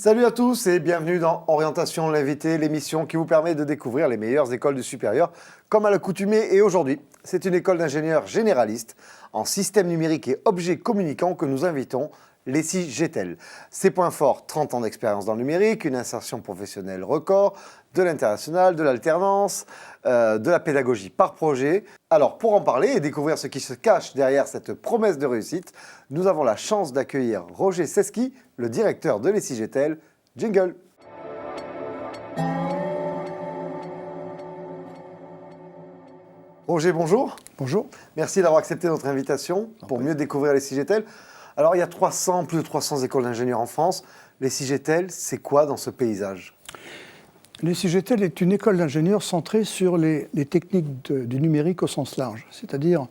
Salut à tous et bienvenue dans Orientation l'invité, l'émission qui vous permet de découvrir les meilleures écoles du supérieur, comme à l'accoutumée. Et aujourd'hui, c'est une école d'ingénieurs généralistes en système numérique et objets communicants que nous invitons, l'ESSI GETEL. Ses points forts, 30 ans d'expérience dans le numérique, une insertion professionnelle record, de l'international, de l'alternance, de la pédagogie par projet. Alors pour en parler et découvrir ce qui se cache derrière cette promesse de réussite, nous avons la chance d'accueillir Roger Seski, le directeur de l'ESSI GETEL. Jingle. Roger, bonjour. Bonjour. Merci d'avoir accepté notre invitation pour mieux découvrir l'ESSI GETEL. Alors il y a plus de 300 écoles d'ingénieurs en France. L'ESSI GETEL, c'est quoi dans ce paysage ? L'ESSI GETEL est une école d'ingénieurs centrée sur les techniques du numérique au sens large. C'est-à-dire,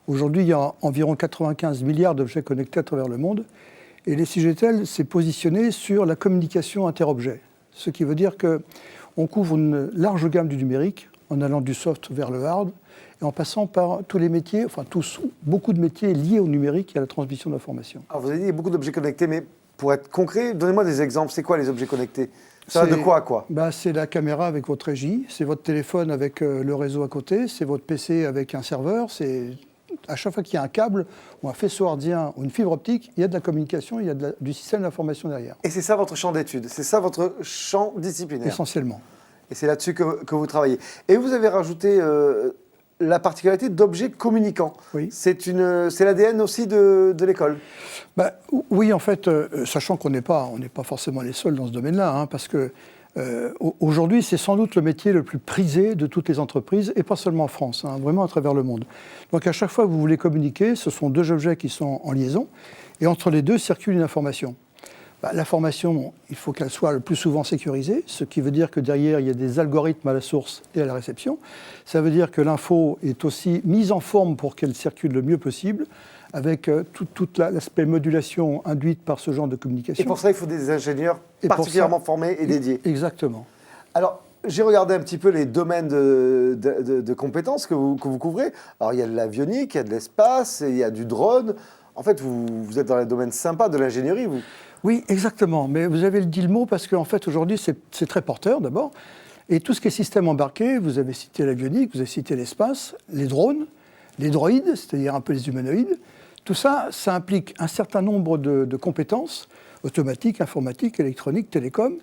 aujourd'hui, il y a environ 95 milliards d'objets connectés à travers le monde. Et l'ESSI GETEL s'est positionné sur la communication interobjet. Ce qui veut dire qu'on couvre une large gamme du numérique, en allant du soft vers le hard, et en passant par tous les métiers, beaucoup de métiers liés au numérique et à la transmission d'informations. Alors vous avez dit qu'il y a beaucoup d'objets connectés, mais pour être concret, donnez-moi des exemples. C'est quoi les objets connectés ? Ça va de quoi à quoi ? C'est la caméra avec votre régie, c'est votre téléphone avec le réseau à côté, c'est votre PC avec un serveur. À chaque fois qu'il y a un câble ou un faisceau hardien ou une fibre optique, il y a de la communication, il y a du système d'information derrière. Et c'est ça votre champ d'études, c'est ça votre champ disciplinaire ? Essentiellement. Et c'est là-dessus que vous travaillez. Et vous avez rajouté la particularité d'objets communicants. Oui. C'est l'ADN aussi de l'école. Oui, en fait, sachant qu'on n'est pas forcément les seuls dans ce domaine-là, parce que aujourd'hui, c'est sans doute le métier le plus prisé de toutes les entreprises, et pas seulement en France, vraiment à travers le monde. Donc à chaque fois que vous voulez communiquer, ce sont deux objets qui sont en liaison, et entre les deux circule une information. L'information, il faut qu'elle soit le plus souvent sécurisée, ce qui veut dire que derrière, il y a des algorithmes à la source et à la réception. Ça veut dire que l'info est aussi mise en forme pour qu'elle circule le mieux possible, avec tout l'aspect modulation induite par ce genre de communication. Et pour ça, il faut des ingénieurs particulièrement formés et dédiés. Exactement. Alors, j'ai regardé un petit peu les domaines de compétences que vous couvrez. Alors, il y a de l'avionique, il y a de l'espace, il y a du drone. En fait, vous êtes dans les domaines sympas de l'ingénierie, vous. Oui, exactement. Mais vous avez dit le mot parce qu'en fait, aujourd'hui, c'est très porteur, d'abord. Et tout ce qui est système embarqué, vous avez cité l'avionique, vous avez cité l'espace, les drones, les droïdes, c'est-à-dire un peu les humanoïdes. Tout ça, ça implique un certain nombre de compétences, automatiques, informatiques, électroniques, télécom.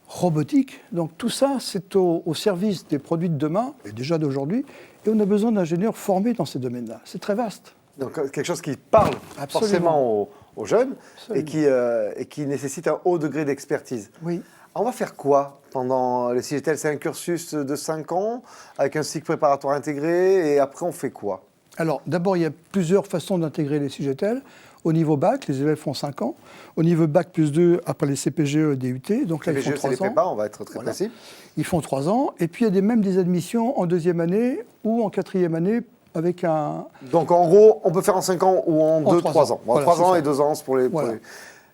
Robotique. Donc tout ça, c'est au service des produits de demain, et déjà d'aujourd'hui, et on a besoin d'ingénieurs formés dans ces domaines-là. C'est très vaste. Donc quelque chose qui parle forcément aux jeunes et qui nécessite un haut degré d'expertise. Oui. On va faire quoi pendant l'ESSI GETEL ? C'est un cursus de 5 ans avec un cycle préparatoire intégré et après on fait quoi ? Alors d'abord, il y a plusieurs façons d'intégrer l'ESSI GETEL. Au niveau bac, les élèves font 5 ans. Au niveau bac plus 2, après les CPGE et DUT, donc là ils font 3 ans. C'est les prépas, on va être très précis. Ils font 3 ans. Et puis il y a même des admissions en deuxième année ou en quatrième année avec un... Donc en gros, on peut faire en 5 ans ou en 2-3 ans. Voilà, 3 ans ça. et 2 ans pour les... Voilà.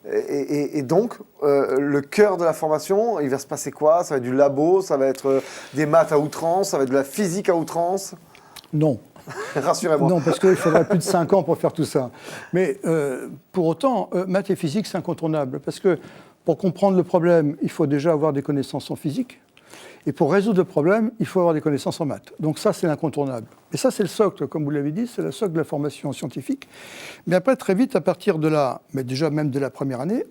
Et donc, le cœur de la formation, il va se passer quoi ? Ça va être du labo, ça va être des maths à outrance, ça va être de la physique à outrance ? Non. Rassurez-moi. Non, parce qu'il faudrait plus de 5 ans pour faire tout ça. Mais pour autant, maths et physique, c'est incontournable. Parce que pour comprendre le problème, il faut déjà avoir des connaissances en physique. Et pour résoudre le problème, il faut avoir des connaissances en maths. Donc ça, c'est l'incontournable. Et ça, c'est le socle, comme vous l'avez dit, c'est le socle de la formation scientifique. Mais après, très vite, à partir de mais déjà même de la première année,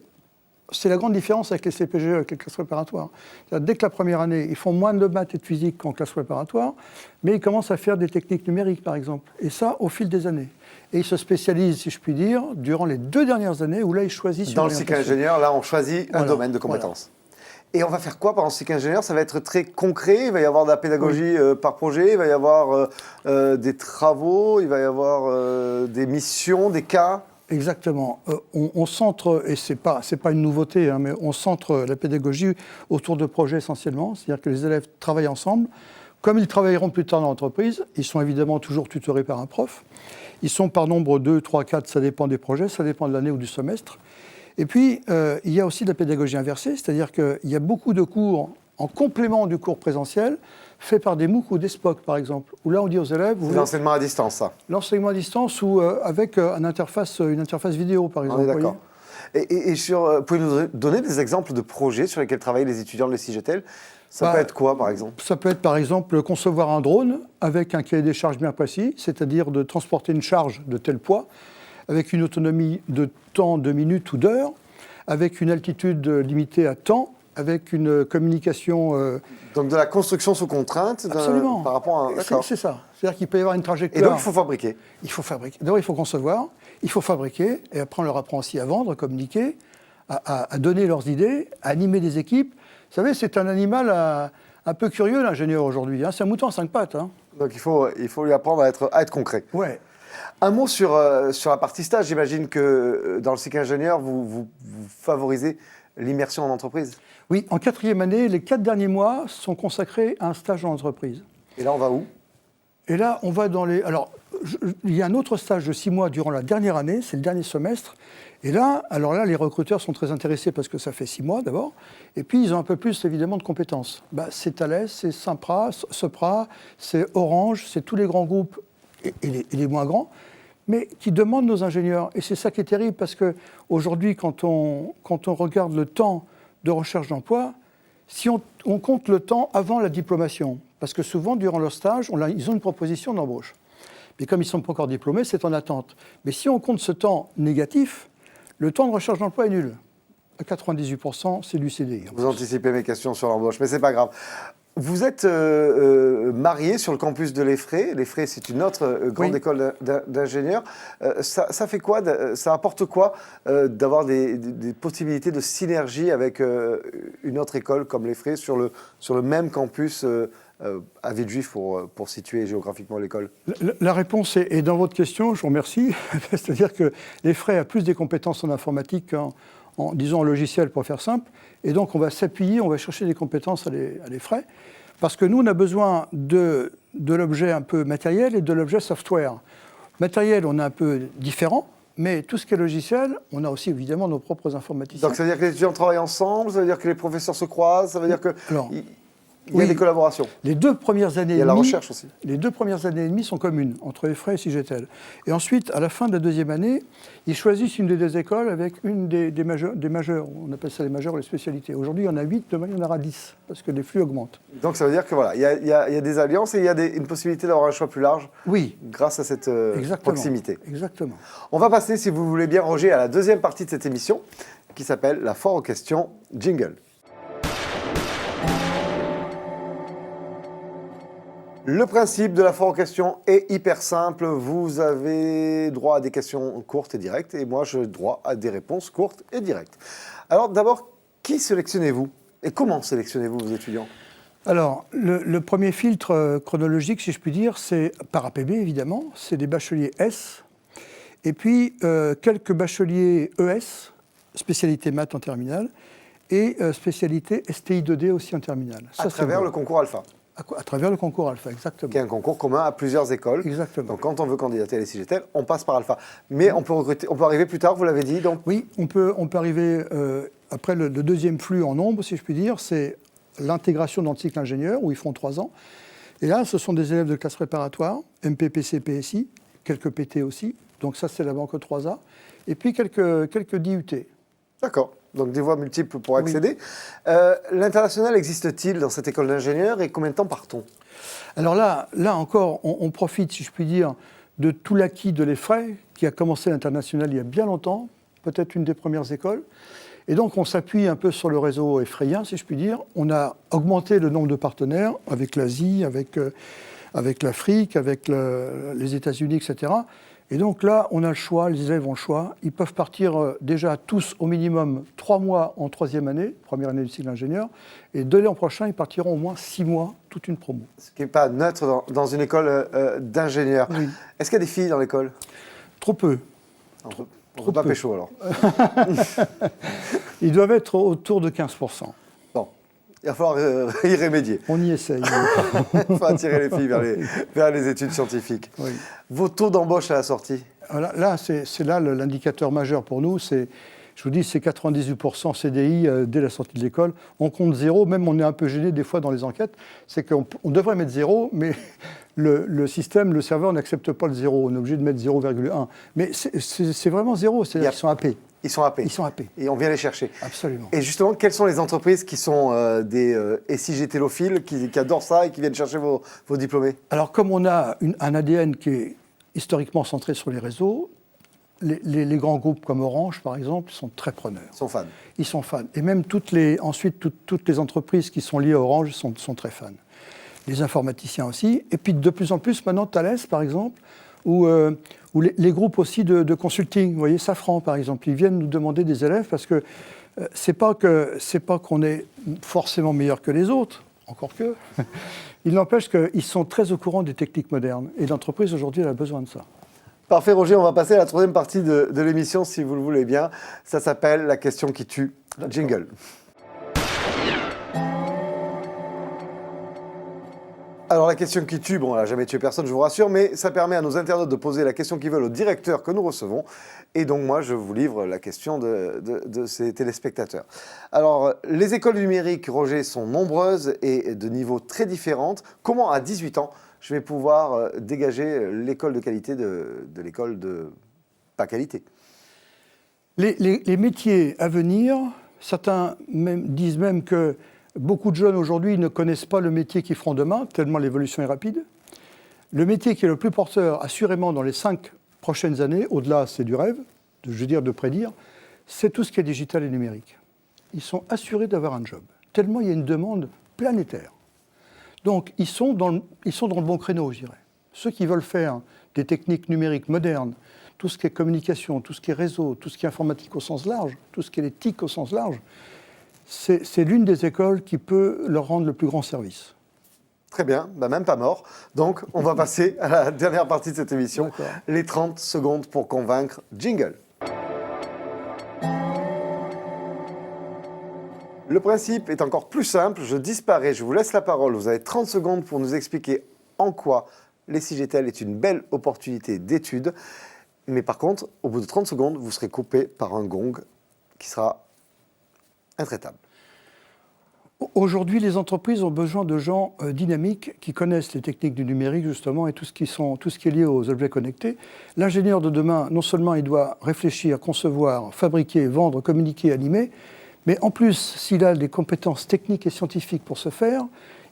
c'est la grande différence avec les CPGE, avec les classes préparatoires. Dès que la première année, ils font moins de maths et de physique qu'en classe préparatoire, mais ils commencent à faire des techniques numériques, par exemple. Et ça, au fil des années. Et ils se spécialisent, si je puis dire, durant les 2 dernières années, où là, ils choisissent... Dans le cycle ingénieur, là, on choisit un domaine de compétences. Voilà. Et on va faire quoi pendant le cycle ingénieur ? Ça va être très concret, il va y avoir de la pédagogie par projet, il va y avoir des travaux, il va y avoir des missions, des cas. Exactement. On centre, et c'est pas une nouveauté, mais on centre la pédagogie autour de projets essentiellement, c'est-à-dire que les élèves travaillent ensemble. Comme ils travailleront plus tard dans l'entreprise, ils sont évidemment toujours tutorés par un prof. Ils sont par nombre 2, 3, 4, ça dépend des projets, ça dépend de l'année ou du semestre. Et puis, il y a aussi de la pédagogie inversée, c'est-à-dire qu'il y a beaucoup de cours en complément du cours présentiel, fait par des MOOC ou des SPOC, par exemple, où là, on dit aux élèves... C'est l'enseignement à distance, ça ? L'enseignement à distance ou avec une interface vidéo, par exemple. On est d'accord. Pouvez-vous nous donner des exemples de projets sur lesquels travaillent les étudiants de l'ESCIGETEL? Ça peut être quoi, par exemple? Ça peut être, par exemple, concevoir un drone avec un cahier des charges bien précis, c'est-à-dire de transporter une charge de tel poids, avec une autonomie de temps, de minutes ou d'heures, avec une altitude limitée à temps, avec une communication... Donc de la construction sous contrainte Absolument. Par rapport à... D'accord. C'est ça. C'est-à-dire qu'il peut y avoir une trajectoire... Et donc il faut fabriquer. Il faut fabriquer. D'abord, il faut concevoir, il faut fabriquer, et après on leur apprend aussi à vendre, à communiquer, à donner leurs idées, à animer des équipes. Vous savez, c'est un animal un peu curieux, l'ingénieur, aujourd'hui. Hein. C'est un mouton à 5 pattes. Hein. Donc il faut lui apprendre à être concret. Ouais. Un mot sur la partie stage. J'imagine que dans le cycle ingénieur, vous favorisez l'immersion en entreprise. Oui, en 4e année, les 4 derniers mois sont consacrés à un stage en entreprise. Et là, on va où? Et là, on va dans les... Alors, il y a un autre stage de 6 mois durant la dernière année, c'est le dernier semestre. Et là, les recruteurs sont très intéressés parce que ça fait 6 mois d'abord. Et puis, ils ont un peu plus, évidemment, de compétences. C'est Thales, c'est Sopra, c'est Orange, c'est tous les grands groupes et les moins grands, mais qui demandent nos ingénieurs. Et c'est ça qui est terrible parce qu'aujourd'hui, quand on regarde le temps de recherche d'emploi, si on compte le temps avant la diplomation, parce que souvent, durant leur stage, ils ont une proposition d'embauche. Mais comme ils ne sont pas encore diplômés, c'est en attente. Mais si on compte ce temps négatif, le temps de recherche d'emploi est nul. À 98%, c'est du CDI. Vous anticipez mes questions sur l'embauche, mais ce n'est pas grave. Vous êtes marié sur le campus de l'EFRE. L'EFRE, c'est une autre grande école d'ingénieurs. Ça fait quoi, ça apporte quoi d'avoir des possibilités de synergie avec une autre école comme l'EFRE sur le même campus à Villejuif pour situer géographiquement l'école? La réponse est dans votre question, je vous remercie. C'est-à-dire que l'EFRE a plus des compétences en informatique disons en logiciel pour faire simple, et donc on va s'appuyer, on va chercher des compétences à l'EFRE, parce que nous on a besoin de l'objet un peu matériel et de l'objet software. Matériel, on est un peu différent, mais tout ce qui est logiciel, on a aussi évidemment nos propres informaticiens. Donc ça veut dire que les étudiants travaillent ensemble, ça veut dire que les professeurs se croisent, ça veut dire que... Il y a des collaborations. Les 2 premières années et demie... Il y a la recherche aussi. Les 2 premières années et demie sont communes entre EFRE et CIGETEL. Et ensuite, à la fin de la 2e année, ils choisissent une des 2 écoles avec une des majeurs. On appelle ça les majeurs ou les spécialités. Aujourd'hui, il y en a 8, demain, il y en aura 10, parce que les flux augmentent. Donc ça veut dire que voilà, il y a des alliances et il y a une possibilité d'avoir un choix plus large. Oui. Grâce à cette proximité. Exactement. On va passer, si vous voulez bien, Roger, à la 2e partie de cette émission, qui s'appelle La foire aux questions jingle. Le principe de la foire aux questions est hyper simple. Vous avez droit à des questions courtes et directes et moi, j'ai droit à des réponses courtes et directes. Alors d'abord, qui sélectionnez-vous et comment sélectionnez-vous vos étudiants? Alors, le premier filtre chronologique, si je puis dire, c'est par APB, évidemment. C'est des bacheliers S et puis quelques bacheliers ES, spécialité maths en terminale, et spécialité STI 2D aussi en terminale. À travers le concours Alpha. À travers le concours Alpha, exactement. Qui est un concours commun à plusieurs écoles. Exactement. Donc quand on veut candidater à l'ESCIGETEL, on passe par Alpha. Mais on peut arriver plus tard, vous l'avez dit. Donc... Oui, on peut arriver après le 2e flux en nombre, si je puis dire, c'est l'intégration dans le cycle ingénieur, où ils font 3 ans. Et là, ce sont des élèves de classe préparatoire, MPPC, PSI, quelques PT aussi. Donc ça, c'est la banque 3A. Et puis quelques DUT. D'accord. Donc des voies multiples pour accéder. Oui. L'international existe-t-il dans cette école d'ingénieurs et combien de temps part-on? Alors là encore, on profite, si je puis dire, de tout l'acquis de l'EFRE, qui a commencé l'international il y a bien longtemps, peut-être une des premières écoles. Et donc on s'appuie un peu sur le réseau effrayien, si je puis dire. On a augmenté le nombre de partenaires avec l'Asie, avec l'Afrique, avec les États-Unis, etc. Et donc là, on a le choix, les élèves ont le choix. Ils peuvent partir déjà tous au minimum 3 mois en 3e année, première année du cycle ingénieur, et de l'an prochain, ils partiront au moins 6 mois, toute une promo. Ce qui n'est pas neutre dans une école d'ingénieurs. Oui. Est-ce qu'il y a des filles dans l'école? Trop peu. On ne peut pas pécho alors. Ils doivent être autour de 15%. Bon, il va falloir y remédier. On y essaye. Il faut attirer les filles vers les études scientifiques. Oui. Vos taux d'embauche à la sortie? Là, c'est là l'indicateur majeur pour nous. C'est Je vous dis, c'est 98% CDI dès la sortie de l'école. On compte 0, même on est un peu gêné des fois dans les enquêtes. C'est qu'on devrait mettre 0, mais le système, le serveur n'accepte pas le 0. On est obligé de mettre 0,1. Mais c'est vraiment 0, c'est-à-dire qu'ils sont happés. Ils sont happés. Ils sont happés. Et on vient les chercher. Absolument. Et justement, quelles sont les entreprises qui sont des SIG-télophiles, qui adorent ça et qui viennent chercher vos diplômés? Alors, comme on a un ADN qui est historiquement centré sur les réseaux, les grands groupes comme Orange, par exemple, sont très preneurs. Ils sont fans. Ils sont fans. Et même toutes les entreprises qui sont liées à Orange sont très fans. Les informaticiens aussi. Et puis, de plus en plus, maintenant, Thales, par exemple, ou les groupes aussi de consulting. Vous voyez, Safran, par exemple, ils viennent nous demander des élèves parce que c'est pas qu'on est forcément meilleur que les autres, encore que. Il n'empêche qu'ils sont très au courant des techniques modernes. Et l'entreprise, aujourd'hui, elle a besoin de ça. Parfait, Roger, on va passer à la troisième partie de l'émission, si vous le voulez bien. Ça s'appelle la question qui tue. Jingle. Alors la question qui tue, bon, elle n'a jamais tué personne, je vous rassure, mais ça permet à nos internautes de poser la question qu'ils veulent au directeur que nous recevons. Et donc moi, je vous livre la question de ces téléspectateurs. Alors, les écoles numériques, Roger, sont nombreuses et de niveaux très différents. Comment, à 18 ans, je vais pouvoir dégager l'école de qualité de l'école de pas qualité? Les métiers à venir, certains disent même que beaucoup de jeunes aujourd'hui ne connaissent pas le métier qu'ils feront demain, tellement l'évolution est rapide. Le métier qui est le plus porteur, assurément, dans les 5 prochaines années, au-delà, c'est du rêve, de prédire, c'est tout ce qui est digital et numérique. Ils sont assurés d'avoir un job, tellement il y a une demande planétaire. Donc, ils sont dans le bon créneau, je dirais. Ceux qui veulent faire des techniques numériques modernes, tout ce qui est communication, tout ce qui est réseau, tout ce qui est informatique au sens large, tout ce qui est les TIC au sens large, c'est l'une des écoles qui peut leur rendre le plus grand service. Très bien, même pas mort. Donc, on va passer à la dernière partie de cette émission, les 30 secondes pour convaincre. Jingle. Le principe est encore plus simple, je disparais, je vous laisse la parole, vous avez 30 secondes pour nous expliquer en quoi les SIGETEL est une belle opportunité d'étude. Mais par contre, au bout de 30 secondes, vous serez coupé par un gong qui sera intraitable. Aujourd'hui, les entreprises ont besoin de gens dynamiques qui connaissent les techniques du numérique, justement, et tout ce qui est lié aux objets connectés. L'ingénieur de demain, non seulement il doit réfléchir, concevoir, fabriquer, vendre, communiquer, animer, mais en plus, s'il a des compétences techniques et scientifiques pour ce faire,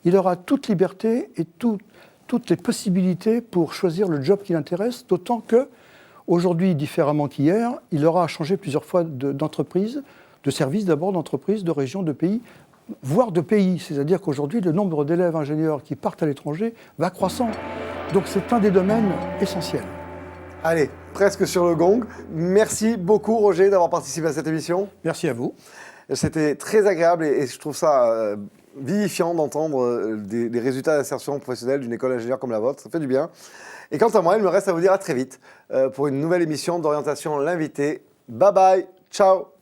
il aura toute liberté et toutes les possibilités pour choisir le job qui l'intéresse, d'autant que, aujourd'hui, différemment qu'hier, il aura à changer plusieurs fois d'entreprise, de service d'abord, d'entreprise, de région, de pays, voire de pays. C'est-à-dire qu'aujourd'hui, le nombre d'élèves ingénieurs qui partent à l'étranger va croissant. Donc c'est un des domaines essentiels. Allez, presque sur le gong. Merci beaucoup, Roger, d'avoir participé à cette émission. Merci à vous. C'était très agréable et je trouve ça vivifiant d'entendre des résultats d'insertion professionnelle d'une école d'ingénieur comme la vôtre. Ça fait du bien. Et quant à moi, il me reste à vous dire à très vite pour une nouvelle émission d'orientation L'invité. Bye bye, ciao.